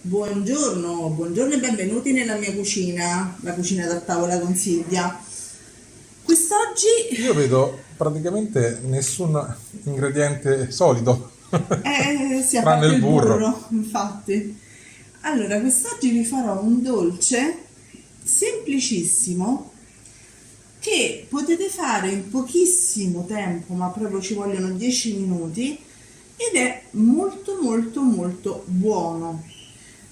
Buongiorno, buongiorno e benvenuti nella mia cucina, la cucina da tavola con Silvia. Quest'oggi Io vedo praticamente nessun ingrediente solido, sì, a tranne parte il il burro. burro, infatti. Allora, quest'oggi vi farò un dolce semplicissimo che potete fare in pochissimo tempo, ma proprio ci vogliono 10 minuti ed è molto molto molto buono.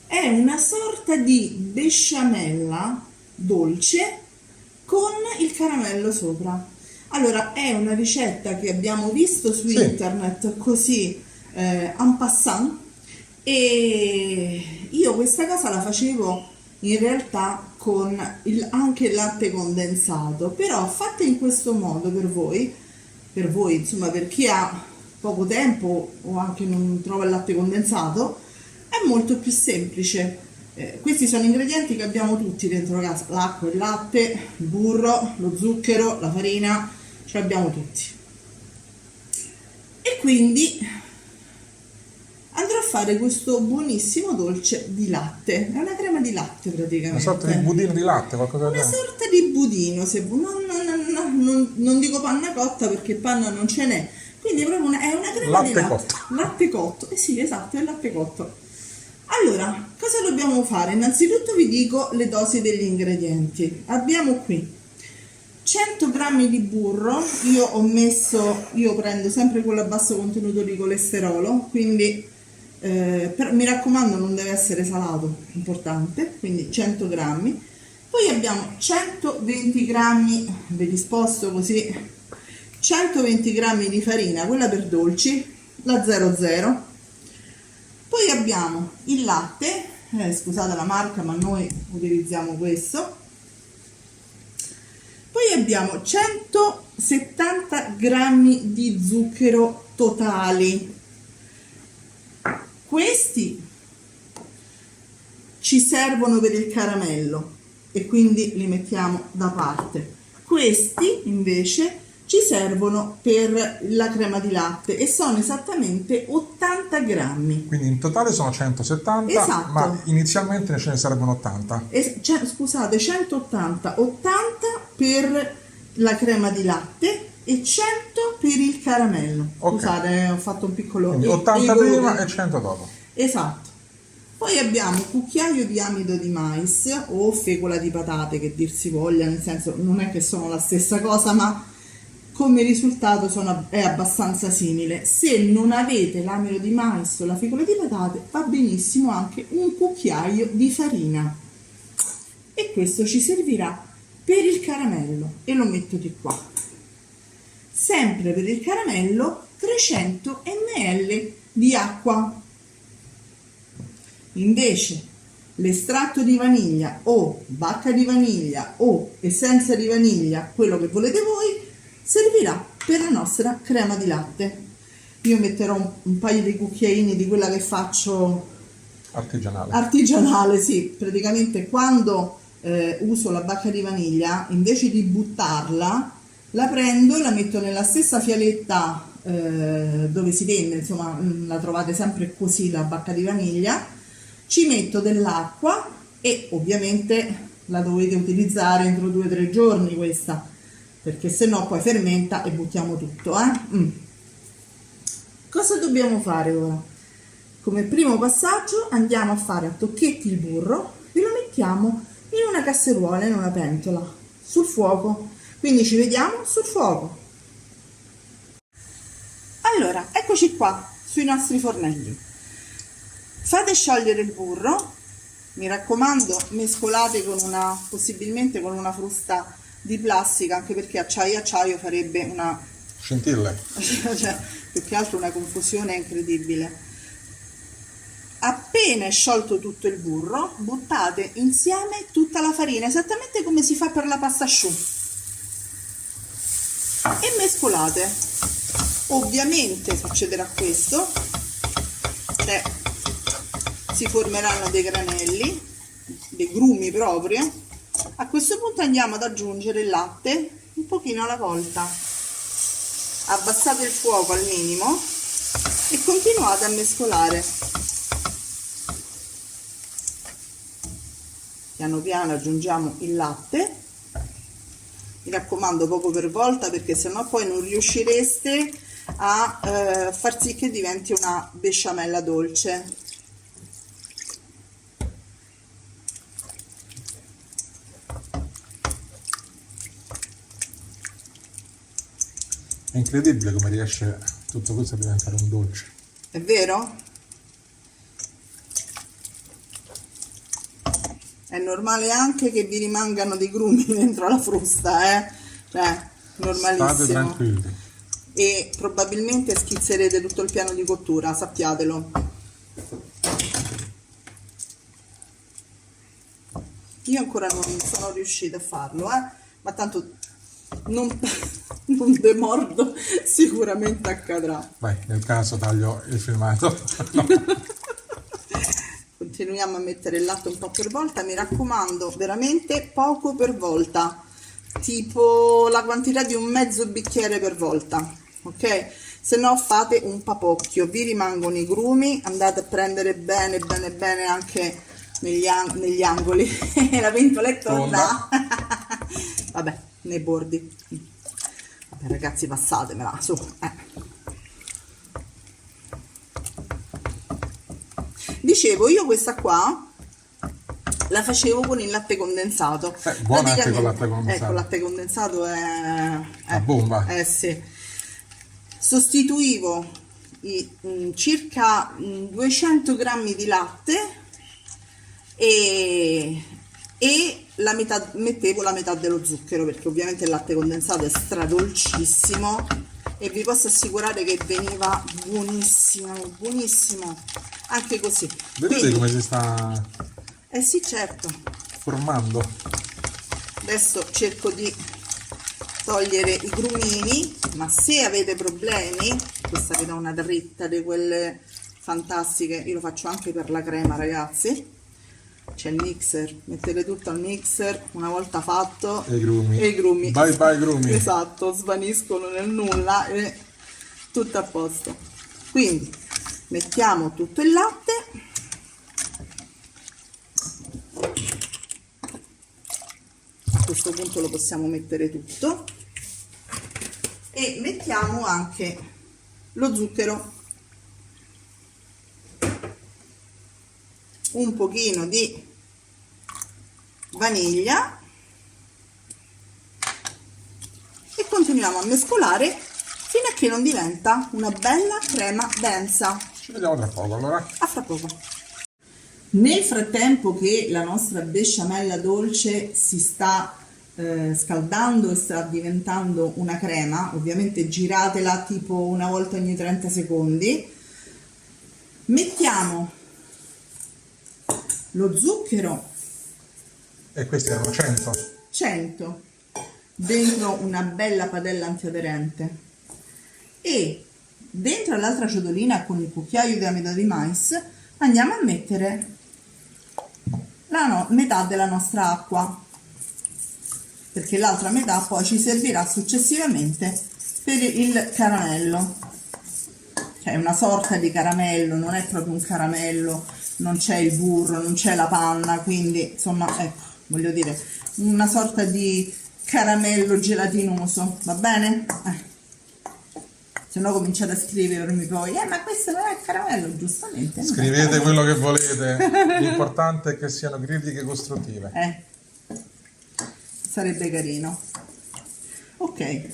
È una sorta di besciamella dolce con il caramello sopra. Allora, è una ricetta che abbiamo visto su Sì, internet così en passant e io questa cosa la facevo in realtà con anche il latte condensato, però fatta in questo modo per voi insomma per chi ha poco tempo o anche non trova il latte condensato, è molto più semplice. Questi sono ingredienti che abbiamo tutti dentro casa: l'acqua, il latte, il burro, lo zucchero, la farina, ce l'abbiamo tutti. E quindi andrò a fare questo buonissimo dolce di latte. È una crema di latte una sorta di praticamente. budino di latte, qualcosa del Una genere. sorta di budino, se non dico panna cotta perché panna non ce n'è. Quindi è proprio è una crema di Latte latte. cotto. Latte cotto. Eh sì, esatto, è latte cotto. Allora, cosa dobbiamo fare? Innanzitutto vi dico le dosi degli ingredienti. Abbiamo qui 100 grammi di burro, io prendo sempre quello a basso contenuto di colesterolo, quindi mi raccomando non deve essere salato, importante, quindi 100 grammi. Poi abbiamo 120 grammi, ve li sposto così, 120 grammi di farina, quella per dolci, la 00. Poi abbiamo il latte, scusate la marca ma noi utilizziamo questo. Poi abbiamo 170 grammi di zucchero totali. Questi ci servono per il caramello e quindi li mettiamo da parte. Questi invece ci servono per la crema di latte e sono esattamente 80 grammi. Quindi in totale sono 170, ma Esatto. inizialmente ce ne servono 80. Scusate, 180, 80 per la crema di latte e 100 per il caramello. Ok, Scusate, ho fatto un piccolo quindi 80 prima e 100 dopo. Esatto. Poi abbiamo un cucchiaio di amido di mais o fecola di patate, che dir si voglia, nel senso non è che sono la stessa cosa, ma come risultato è abbastanza simile. Se non avete l'amido di mais o la fecola di patate, va benissimo anche un cucchiaio di farina. E questo ci servirà per il caramello e lo metto di qua. Sempre per il caramello 300 ml di acqua. Invece l'estratto di vaniglia o bacca di vaniglia o essenza di vaniglia, quello che volete voi, servirà per la nostra crema di latte. Io metterò un paio di cucchiaini di quella che faccio Artigianale. artigianale, sì, praticamente quando uso la bacca di vaniglia, invece di buttarla, la prendo, la metto nella stessa fialetta dove si vende, insomma, la trovate sempre così la bacca di vaniglia, ci metto dell'acqua e ovviamente la dovete utilizzare entro 2 o 3 giorni questa, perché se no poi fermenta e buttiamo tutto, Cosa dobbiamo fare ora? Come primo passaggio andiamo a fare a tocchetti il burro e lo mettiamo in una casseruola, in una pentola, sul fuoco. Quindi ci vediamo sul fuoco. Allora, eccoci qua, sui nostri fornelli. Fate sciogliere il burro, mi raccomando mescolate possibilmente con una frusta di plastica, anche perché acciaio farebbe una, Scintille. cioè, più che altro una confusione incredibile. Appena è sciolto tutto il burro, buttate insieme tutta la farina, esattamente come si fa per la pasta asciù, e mescolate. Ovviamente succederà questo, cioè si formeranno dei granelli, dei grumi proprio. A questo punto andiamo ad aggiungere il latte un pochino alla volta. Abbassate il fuoco al minimo e continuate a mescolare. piano piano aggiungiamo il latte, mi raccomando poco per volta perché sennò poi non riuscireste a far sì che diventi una besciamella dolce. È incredibile come riesce tutto questo a diventare un dolce. È vero? È normale anche che vi rimangano dei grumi dentro la frusta, cioè normalissimo. State tranquilli. E probabilmente schizzerete tutto il piano di cottura, sappiatelo. Io ancora non sono riuscita a farlo, ma tanto non, non demordo, sicuramente accadrà. Vai, nel caso taglio il filmato. No. Continuiamo a mettere il latte un po' per volta, mi raccomando, veramente poco per volta, tipo la quantità di un mezzo bicchiere per volta, ok? Se no fate un papocchio, vi rimangono i grumi, andate a prendere bene bene bene anche negli angoli. La ventola è tonda. Vabbè, nei bordi. Vabbè ragazzi, passatemela su. Dicevo, io questa qua la facevo con il latte condensato. Buona anche con latte condensato. Ecco, il latte condensato è La bomba. sì. Sostituivo circa 200 grammi di latte e mettevo la metà dello zucchero, perché ovviamente il latte condensato è stradolcissimo e vi posso assicurare che veniva buonissimo, buonissimo anche così. Vedete Quindi, come si sta sì, certo. formando? Adesso cerco di togliere i grumini, ma se avete problemi, questa vi dà una dritta di quelle fantastiche, io lo faccio anche per la crema ragazzi, c'è il mixer, mettete tutto al mixer, una volta fatto E i grumi. Bye bye grumi. Esatto, svaniscono nel nulla e tutto a posto. Quindi mettiamo tutto il latte, a questo punto lo possiamo mettere tutto e mettiamo anche lo zucchero, un pochino di vaniglia e continuiamo a mescolare fino a che non diventa una bella crema densa. Ci vediamo tra poco allora. A fra poco. Nel frattempo che la nostra besciamella dolce si sta scaldando e sta diventando una crema, ovviamente giratela tipo una volta ogni 30 secondi, mettiamo lo zucchero E questi erano 100 dentro una bella padella antiaderente e dentro l'altra ciotolina con il cucchiaio di amido di mais andiamo a mettere la metà della nostra acqua, perché l'altra metà poi ci servirà successivamente per il caramello, cioè una sorta di caramello, non è proprio un caramello, non c'è il burro, non c'è la panna, quindi insomma ecco, voglio dire, una sorta di caramello gelatinoso, va bene? Se no cominciate a scrivermi poi, ma questo non è caramello, giustamente. Scrivete quello che volete, l'importante è che siano critiche costruttive. Sarebbe carino. Ok,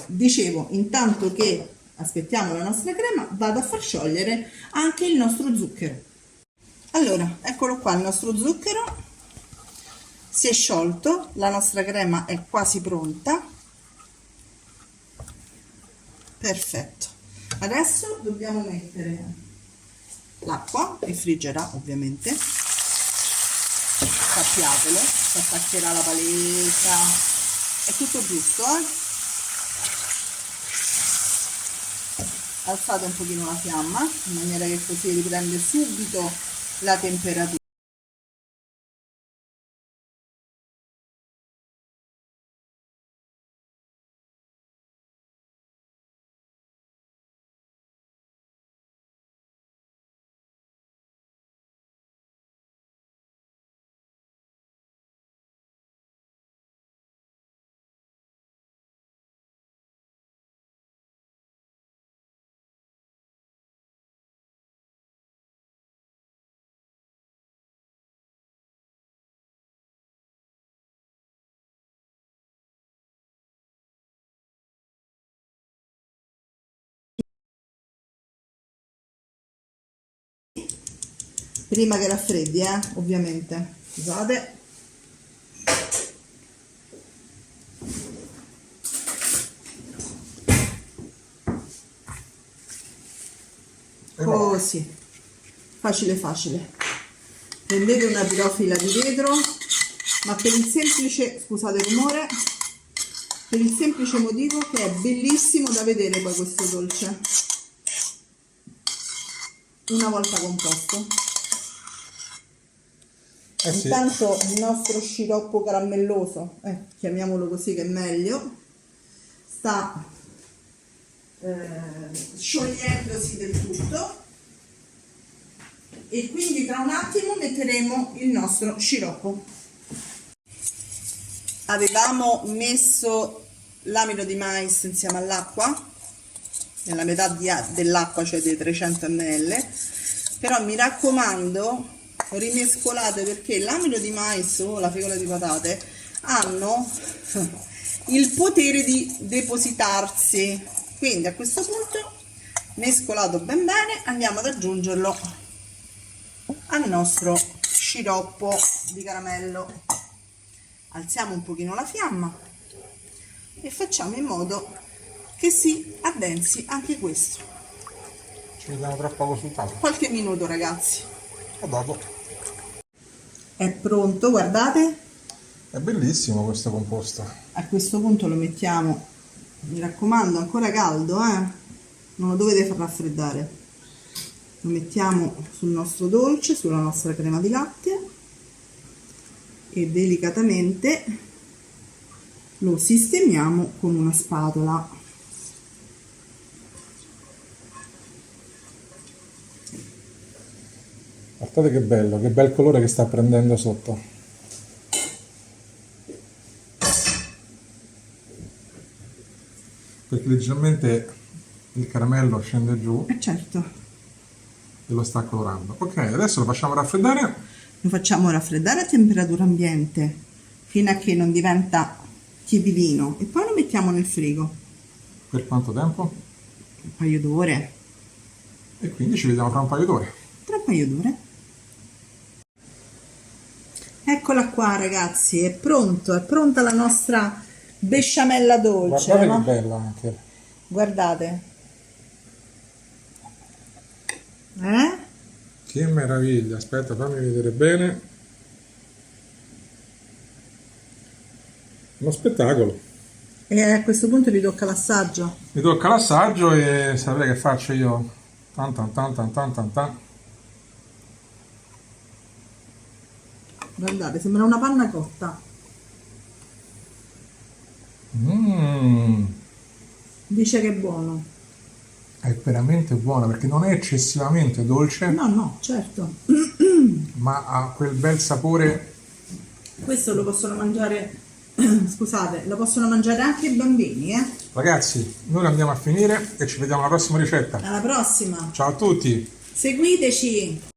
dicevo, intanto che aspettiamo la nostra crema vado a far sciogliere anche il nostro zucchero. Allora, eccolo qua il nostro zucchero, si è sciolto, la nostra crema è quasi pronta. Perfetto, adesso dobbiamo mettere l'acqua, che friggerà ovviamente, sappiatelo, si attaccherà la paletta, è tutto giusto, alzate un pochino la fiamma in maniera che così riprende subito la temperatura. Prima che raffreddi, ovviamente. Scusate. Così, facile facile. Prendete una pirofila di vetro, ma per il semplice, scusate il rumore, per il semplice motivo che è bellissimo da vedere poi questo dolce una volta composto. Sì. Intanto il nostro sciroppo caramelloso, chiamiamolo così che è meglio, sta sciogliendosi del tutto, e quindi tra un attimo metteremo il nostro sciroppo. Avevamo messo l'amido di mais insieme all'acqua, nella metà dell'acqua, cioè dei 300 ml, però mi raccomando rimescolate, perché l'amido di mais o la fecola di patate hanno il potere di depositarsi, quindi a questo punto, mescolato ben bene, andiamo ad aggiungerlo al nostro sciroppo di caramello. Alziamo un pochino la fiamma e facciamo in modo che si addensi anche questo. Ci vediamo tra poco sul tavolo. Qualche minuto, ragazzi. A dopo. È pronto, guardate. È bellissimo questo composto. A questo punto lo mettiamo, mi raccomando, ancora caldo, non lo dovete far raffreddare. Lo mettiamo sul nostro dolce, sulla nostra crema di latte, e delicatamente lo sistemiamo con una spatola. Guardate che bello, che bel colore che sta prendendo sotto. Perché leggermente il caramello scende giù Certo, e lo sta colorando. Ok, adesso lo facciamo raffreddare. lo facciamo raffreddare a temperatura ambiente fino a che non diventa tiepidino, e poi lo mettiamo nel frigo Per quanto tempo? un paio d'ore. E quindi ci vediamo tra un paio d'ore. Tra un paio d'ore. Eccola qua, ragazzi, è pronta la nostra besciamella dolce. Guardate no? che bella anche. Guardate. Che meraviglia, aspetta, fammi vedere bene. Uno spettacolo. E a questo punto vi tocca l'assaggio. Mi tocca l'assaggio e sapete che faccio io? Tan tan tan tan tan tan tan. Guardate, sembra una panna cotta. Dice che è buono. È veramente buona perché non è eccessivamente dolce, No, certo. ma ha quel bel sapore. Questo lo possono mangiare, scusate, lo possono mangiare anche i bambini, Ragazzi, noi andiamo a finire e ci vediamo alla prossima ricetta. Alla prossima. Ciao a tutti! Seguiteci.